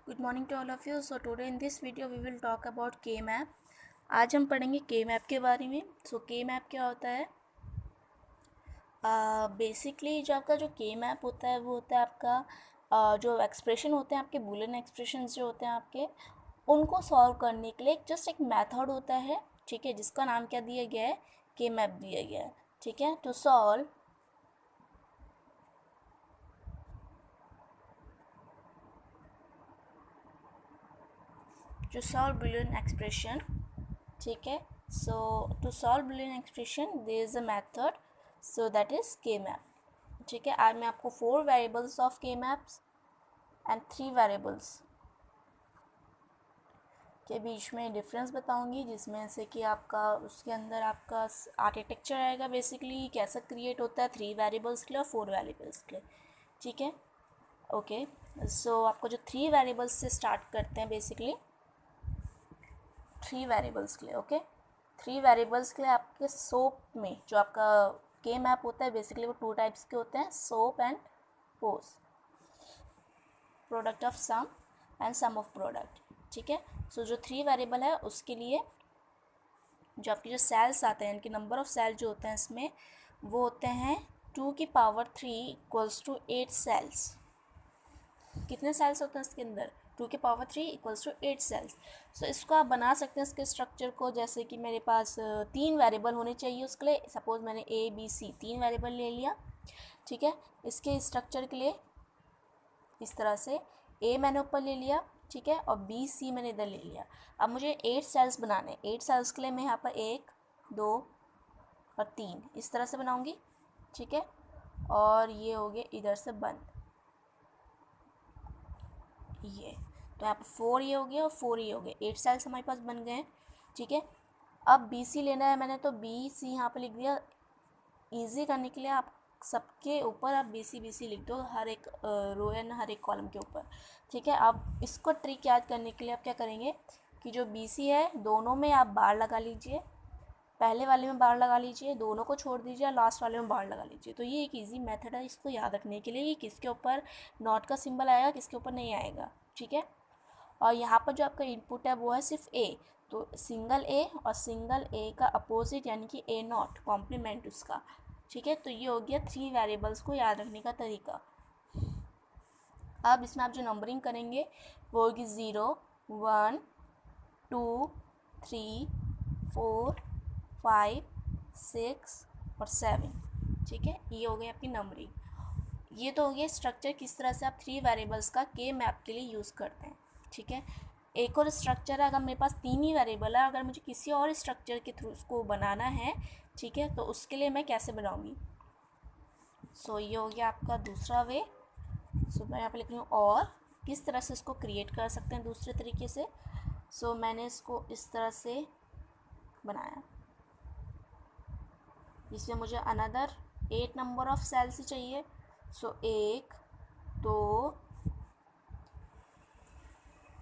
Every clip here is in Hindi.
Good morning to all of you. So today in this video we will talk about K-map. आज हम पढ़ेंगे K-map के बारे में. So K-map क्या होता है? बेसिकली जो आपका जो K-map होता है वो होता है आपका जो एक्सप्रेशन होते हैं आपके बूलियन एक्सप्रेशंस जो होते हैं आपके उनको सॉल्व करने के लिए जस्ट एक मेथड होता है, ठीक है, जिसका नाम क्या दिया गया है? K-map दिया गया है, ठीक है. To solve Boolean expression, ठीक है. So to solve Boolean expression there is a method, so that is K-map, ठीक है. आज मैं आपको 4 variables of K-maps and 3 variables के बीच में डिफरेंस बताऊंगी, जिसमें से कि आपका उसके अंदर आपका आर्किटेक्चर आएगा, बेसिकली कैसा क्रिएट होता है 3 वेरिएबल्स के लिए और 4 वेरिएबल्स के लिए, ठीक है. ओके, सो आपको जो 3 वेरिएबल्स से स्टार्ट करते हैं, बेसिकली 3 वेरिएबल्स के लिए. ओके, 3 वेरिएबल्स के लिए आपके सोप में जो आपका के मैप होता है, बेसिकली वो 2 टाइप्स के होते हैं, SOP and POS, product of sum and sum of product, ठीक है. सो जो 3 वेरिएबल है उसके लिए जो आपके जो सेल्स आते हैं, इनके नंबर ऑफ सेल जो होते हैं इसमें वो होते हैं 2 की पावर 3 इक्वल्स टू 8 सेल्स. कितने सेल्स होते हैं इसके अंदर? 2 की पावर 3 इक्वल्स टू 8 सेल्स. सो इसको आप बना सकते हैं इसके स्ट्रक्चर को, जैसे कि मेरे पास 3 वेरिएबल होने चाहिए उसके लिए. सपोज मैंने ए बी सी 3 वेरिएबल ले लिया, ठीक है. इसके स्ट्रक्चर के लिए इस तरह से ए मैंने ऊपर ले लिया, ठीक है, और बी सी मैंने इधर ले लिया. अब मुझे 8 सेल्स बनाने. 8 सेल्स के लिए मैं यहाँ पर 1 2 और 3 इस तरह से बनाऊँगी, ठीक है. और ये हो गया इधर से बंद, ये तो यहाँ पर 4 ये हो गया और 4 ये हो गया. 8 सेल्स हमारे पास बन गए हैं, ठीक है. अब बी सी लेना है मैंने, तो बी सी यहाँ पर लिख दिया. ईजी करने के लिए आप सबके ऊपर आप बी सी लिख दो, हर एक रो एंड हर एक कॉलम के ऊपर, ठीक है. अब इसको ट्रिक याद करने के लिए आप क्या करेंगे कि जो बी सी है दोनों में आप बार लगा लीजिए. पहले वाले में बार लगा लीजिए, दोनों को छोड़ दीजिए, लास्ट वाले में बार लगा लीजिए. तो ये एक इजी मेथड है इसको याद रखने के लिए, किसके ऊपर नॉट का सिंबल आएगा, किसके ऊपर नहीं आएगा, ठीक है. और यहाँ पर जो आपका इनपुट है वो है सिर्फ ए, तो सिंगल ए और सिंगल ए का अपोजिट यानी कि ए नॉट कॉम्प्लीमेंट उसका, ठीक है. तो ये हो गया 3 वेरिएबल्स को याद रखने का तरीका. अब इसमें आप जो नंबरिंग करेंगे वो होगी 0 1 2 3 4 5 6 और 7, ठीक है. ये हो गई आपकी नंबरिंग. ये तो हो गया स्ट्रक्चर, किस तरह से आप 3 वेरिएबल्स का के मैप के लिए यूज़ करते हैं, ठीक है. एक और स्ट्रक्चर है, अगर मेरे पास 3 ही वेरिएबल है, अगर मुझे किसी और स्ट्रक्चर के थ्रू उसको बनाना है, ठीक है, तो उसके लिए मैं कैसे बनाऊंगी. सो ये हो गया आपका दूसरा वे. सो मैं यहाँ पे लिख रही हूँ और किस तरह से इसको क्रिएट कर सकते हैं दूसरे तरीके से. सो मैंने इसको इस तरह से बनाया, इसमें मुझे अनदर 8 नंबर ऑफ सेल्स ही चाहिए. सो 1 2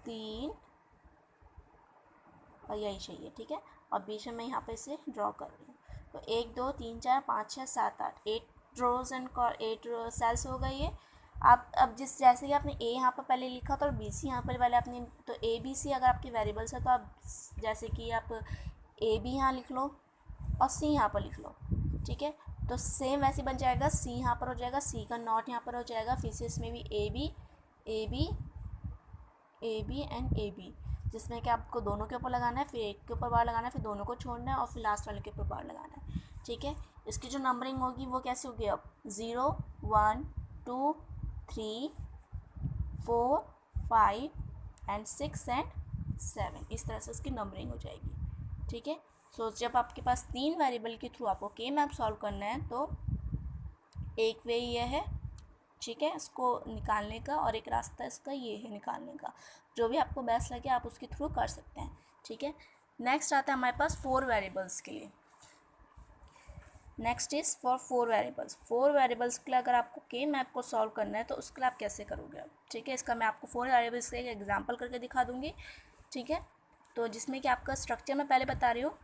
3 और यही चाहिए, ठीक है. और बीच में मैं यहाँ पे इसे ड्रॉ कर रही हूँ. तो 1 2 3 4 5 6 7 8 8 रोज एंड 8 सेल्स हो गई है. आप अब जिस जैसे कि आपने ए यहाँ पर पहले लिखा था और बी सी यहाँ पर पहले आपने, तो ए बी सी अगर आपके वेरिएबल्स है तो आप जैसे कि आप ए बी यहाँ लिख लो और सी यहाँ पर लिख लो, ठीक है. तो सेम वैसे बन जाएगा, सी यहाँ पर हो जाएगा, सी का नॉट यहाँ पर हो जाएगा, फिर से इसमें भी A B A B A B and A B, जिसमें कि आपको दोनों के ऊपर लगाना है, फिर एक के ऊपर बार लगाना है, फिर दोनों को छोड़ना है और फिर लास्ट वाले के ऊपर बार लगाना है, ठीक है. इसकी जो नंबरिंग होगी वो कैसे होगी, अब 0 1 2 3 4 5 एंड 6 एंड 7, इस तरह से उसकी नंबरिंग हो जाएगी, ठीक है. सो जब आपके पास 3 वेरिएबल के थ्रू आपको के मैप सॉल्व करना है तो एक वे ये है, ठीक है, इसको निकालने का, और एक रास्ता इसका ये है निकालने का. जो भी आपको बेस्ट लगे आप उसके थ्रू कर सकते हैं, ठीक है. नेक्स्ट आता है हमारे पास 4 वेरिएबल्स के लिए. Next is for 4 variables. 4 variables के लिए अगर आपको के मैप को सॉल्व करना है तो उसके लिए आप कैसे करोगे, ठीक है. इसका मैं आपको 4 वेरिएबल्स का एक एग्जाम्पल करके दिखा दूँगी, ठीक है. तो जिसमें कि आपका स्ट्रक्चर मैं पहले बता रही हूँ.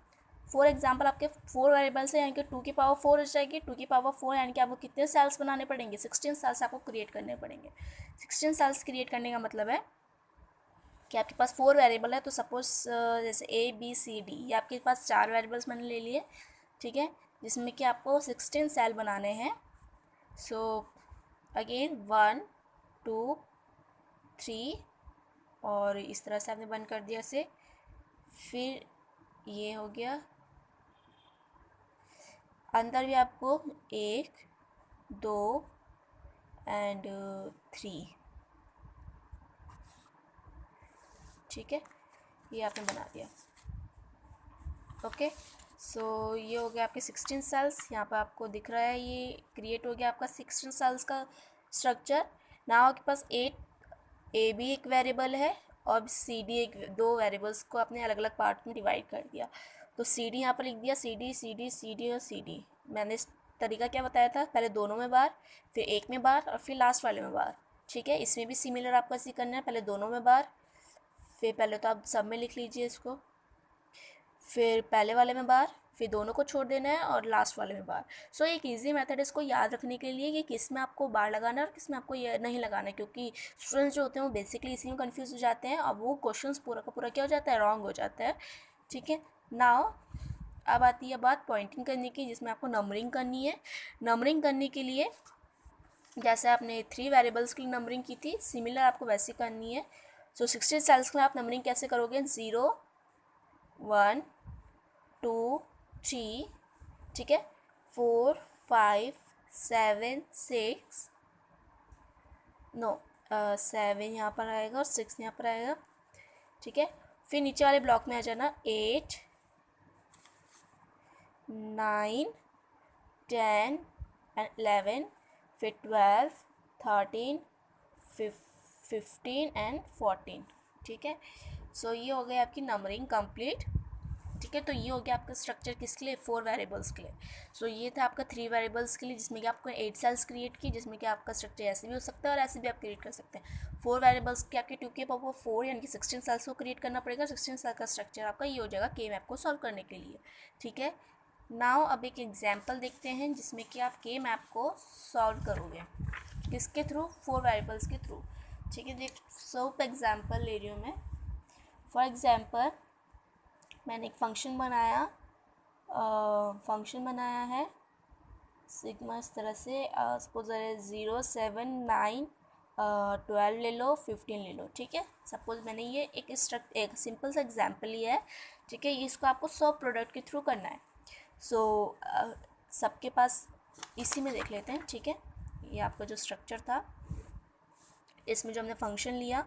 फॉर एग्जाम्पल आपके 4 वेरिएबल्स है, यानी कि 2 की पावर 4 हो जाएगी. 2 की पावर 4 यानी कि आपको कितने सेल्स बनाने पड़ेंगे, 16 सेल्स आपको क्रिएट करने पड़ेंगे. 16 सेल्स क्रिएट करने का मतलब है कि आपके पास 4 वेरिएबल है, तो सपोज जैसे ए बी सी डी, ये आपके पास 4 वेरिएबल्स मैंने ले लिए, ठीक है, जिसमें कि आपको 16 सेल बनाने हैं। सो अगेन 1 2 3 और इस तरह से आपने बंद कर दिया इसे। फिर ये हो गया, अंदर भी आपको 1 2 एंड 3, ठीक है, ये आपने बना दिया। ओके, सो ये हो गया आपके 16 सेल्स, यहाँ पर आपको दिख रहा है, ये क्रिएट हो गया आपका 16 सेल्स का स्ट्रक्चर। नाउ आपके पास ए बी एक वेरिएबल है और सी डी एक, दो वेरिएबल्स को आपने अलग अलग पार्ट में डिवाइड कर दिया। तो सी डी यहाँ पर लिख दिया, C D C D C D और सी डी। मैंने इस तरीका क्या बताया था, पहले दोनों में बार, फिर एक में बार और फिर लास्ट वाले में बार, ठीक है। इसमें भी सिमिलर आपको ऐसे करना है, पहले दोनों में बार, फिर पहले तो आप सब में लिख लीजिए इसको, फिर पहले वाले में बार, फिर दोनों को छोड़ देना है और लास्ट वाले में बार। सो एक इजी मेथड है इसको याद रखने के लिए कि किस में आपको बार लगाना है और किस में आपको ये नहीं लगाना है, क्योंकि स्टूडेंट्स जो होते हैं वो बेसिकली इसी में कंफ्यूज हो जाते हैं और वो क्वेश्चंस पूरा का पूरा क्या हो जाता है, रॉन्ग हो जाता है, ठीक है। नाउ अब आती है बात पॉइंटिंग करने की, जिसमें आपको नंबरिंग करनी है। नंबरिंग करने के लिए जैसे आपने 3 वेरिएबल्स की नंबरिंग की थी, सिमिलर आपको वैसे करनी है। सो 16 सेल्स में आप नंबरिंग कैसे करोगे, 0 1 2 3, ठीक है, 4 5 7 6, नो 7 यहाँ पर आएगा और 6 यहाँ पर आएगा, ठीक है। फिर नीचे वाले ब्लॉक में आ जाना 8 9 10 एंड 11, फिर 12 13 15 एंड 14, ठीक है। सो ये हो गई आपकी नंबरिंग कंप्लीट, ठीक है। तो ये हो गया आपका स्ट्रक्चर किसके लिए, 4 वेरिएबल्स के लिए। सो ये था आपका 3 वेरिएबल्स के लिए, जिसमें कि आपको 8 सेल्स क्रिएट की, जिसमें कि आपका स्ट्रक्चर ऐसे भी हो सकता है और ऐसे भी आप क्रिएट कर सकते हैं। 4 वेरिएबल्स के आपके 2 के पावर 4 यानी कि 16 सेल्स को क्रिएट करना पड़ेगा। 16 सेल का स्ट्रक्चर आपका ये हो जाएगा के मैप को सॉल्व करने के लिए, ठीक है। नाउ अब एक एग्जाम्पल देखते हैं जिसमें कि आप के मैप को सॉल्व करोगे, किसके थ्रू, 4 वेरिएबल्स के थ्रू, ठीक है। देख सो एग्जाम्पल ले रही हूँ मैं। फॉर एग्जाम्पल मैंने एक फंक्शन बनाया है सिग्मा इस तरह से, सपोज 0 7 9 12 ले लो, 15 ले लो, ठीक है। सपोज मैंने ये एक सिंपल सा एग्जाम्पल लिया है, ठीक है। इसको आपको 100 प्रोडक्ट के थ्रू करना है। सो सबके पास इसी में देख लेते हैं, ठीक है। ये आपका जो स्ट्रक्चर था, इसमें जो हमने फंक्शन लिया,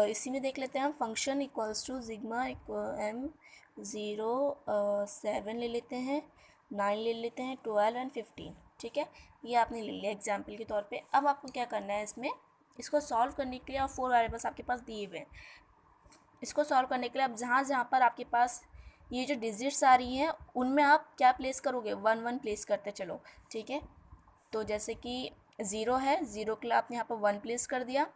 इसी में देख लेते हैं हम। Function equals to sigma m 0 7 ले लेते हैं, 9 ले लेते हैं, 12 एंड 15, ठीक है। ये आपने ले लिया एग्जाम्पल के तौर पे। अब आपको क्या करना है, इसको सॉल्व करने के लिए, और 4 वेरिएबल्स आपके पास दिए हुए हैं, इसको सॉल्व करने के लिए आप जहाँ जहाँ पर आपके पास ये जो डिजिट्स आ रही हैं उनमें आप क्या प्लेस करोगे, 1 1 प्लेस करते चलो, ठीक है। तो जैसे कि 0 है, 0 के लिए आपने यहाँ पर 1 प्लेस कर दिया,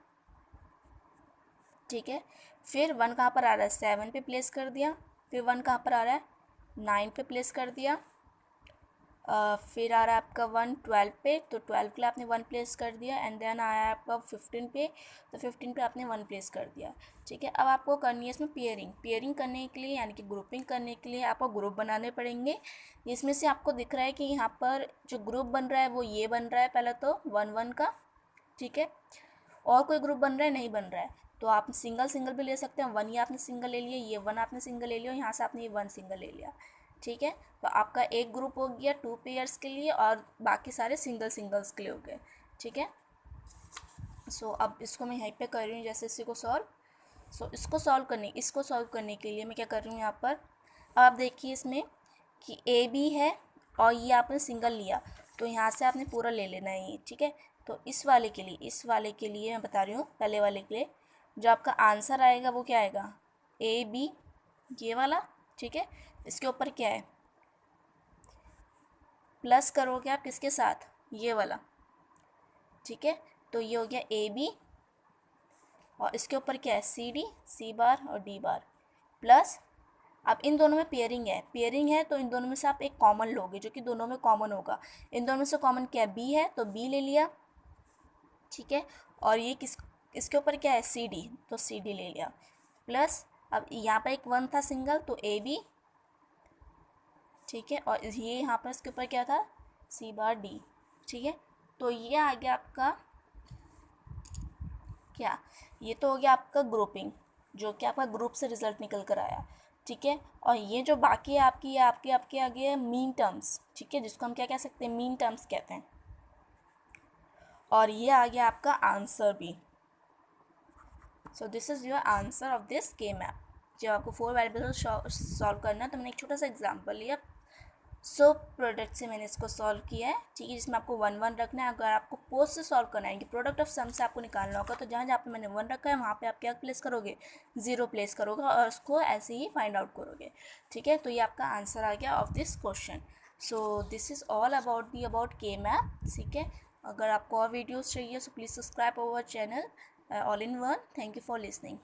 ठीक है। फिर 1 कहाँ पर आ रहा है, 7 पे प्लेस कर दिया, फिर 1 कहाँ पर आ रहा है, 9 पे प्लेस कर दिया, फिर आ रहा है आपका 1 12 पे, तो 12 के लिए आपने 1 प्लेस कर दिया, एंड देन आया आपका 15 पे, तो 15 पे आपने 1 प्लेस कर दिया, ठीक है। अब आपको करनी है इसमें पेयरिंग करने के लिए, यानी कि ग्रुपिंग करने के लिए आपको ग्रुप बनाने पड़ेंगे। इसमें से आपको दिख रहा है कि यहाँ पर जो ग्रुप बन रहा है वो ये बन रहा है, पहले तो 1 1 का, ठीक है। और कोई ग्रुप बन रहा है, नहीं बन रहा है, तो आप सिंगल भी ले सकते हैं। 1 ये आपने सिंगल ले लिया, ये 1 आपने सिंगल ले लिया, यहाँ से आपने ये 1 सिंगल ले लिया, ठीक है। तो आपका एक ग्रुप हो गया 2 पेयर्स के लिए और बाकी सारे सिंगल्स के लिए हो गए, ठीक है। सो अब इसको मैं यहीं पे कर रही हूँ, जैसे इसी को सॉल्व। सो इसको सॉल्व करने के लिए मैं क्या कर रही हूँ यहाँ पर, आप देखिए इसमें कि ए बी है और ये आपने सिंगल लिया, तो यहाँ से आपने पूरा ले लेना है ये, ठीक है। तो इस वाले के लिए मैं बता रही हूँ, पहले वाले के लिए जो आपका आंसर आएगा वो क्या आएगा, ए बी, ये वाला, ठीक है। इसके ऊपर क्या है, प्लस करोगे आप किसके साथ, ये वाला, ठीक है। तो ये हो गया ए बी, और इसके ऊपर क्या है, सी डी, सी बार और डी बार, प्लस अब इन दोनों में पेयरिंग है तो इन दोनों में से आप एक कॉमन लोगे, जो कि दोनों में कॉमन होगा। इन दोनों में से कॉमन क्या है, बी है, तो बी ले लिया, ठीक है। और ये इसके ऊपर क्या है, सी डी, तो सी डी ले लिया, प्लस अब यहाँ पर एक 1 था सिंगल, तो ए बी, ठीक है, और ये यहाँ पर इसके ऊपर क्या था, सी बार डी, ठीक है। तो ये आ गया आपका क्या, ये तो हो गया आपका ग्रुपिंग, जो कि आपका ग्रुप से रिजल्ट निकल कर आया, ठीक है। और ये जो बाकी है आपकी, ये आपके आपके आगे है मीन टर्म्स, ठीक है, जिसको हम क्या कह सकते हैं, मीन टर्म्स कहते हैं। और ये आ गया आपका आंसर भी। So this is your answer of this के मैप। जब आपको 4 वेरिएबल्स सॉल्व करना है, तो मैंने एक छोटा सा एग्जांपल लिया, सो प्रोडक्ट से मैंने इसको सॉल्व किया है, ठीक है, जिसमें आपको 1 1 रखना है। अगर आपको पोस्ट से सॉल्व करना है कि प्रोडक्ट ऑफ सम से आपको निकालना होगा, तो जहाँ जहाँ पे मैंने 1 रखा है वहाँ पे आप क्या प्लेस करोगे, 0 प्लेस करोगे और उसको ऐसे ही फाइंड आउट करोगे, ठीक है। तो ये आपका आंसर आ गया of this question. So this is all about के मैप, ठीक है। अगर आपको और वीडियोज़ चाहिए, so please subscribe our channel all in one. Thank you for listening.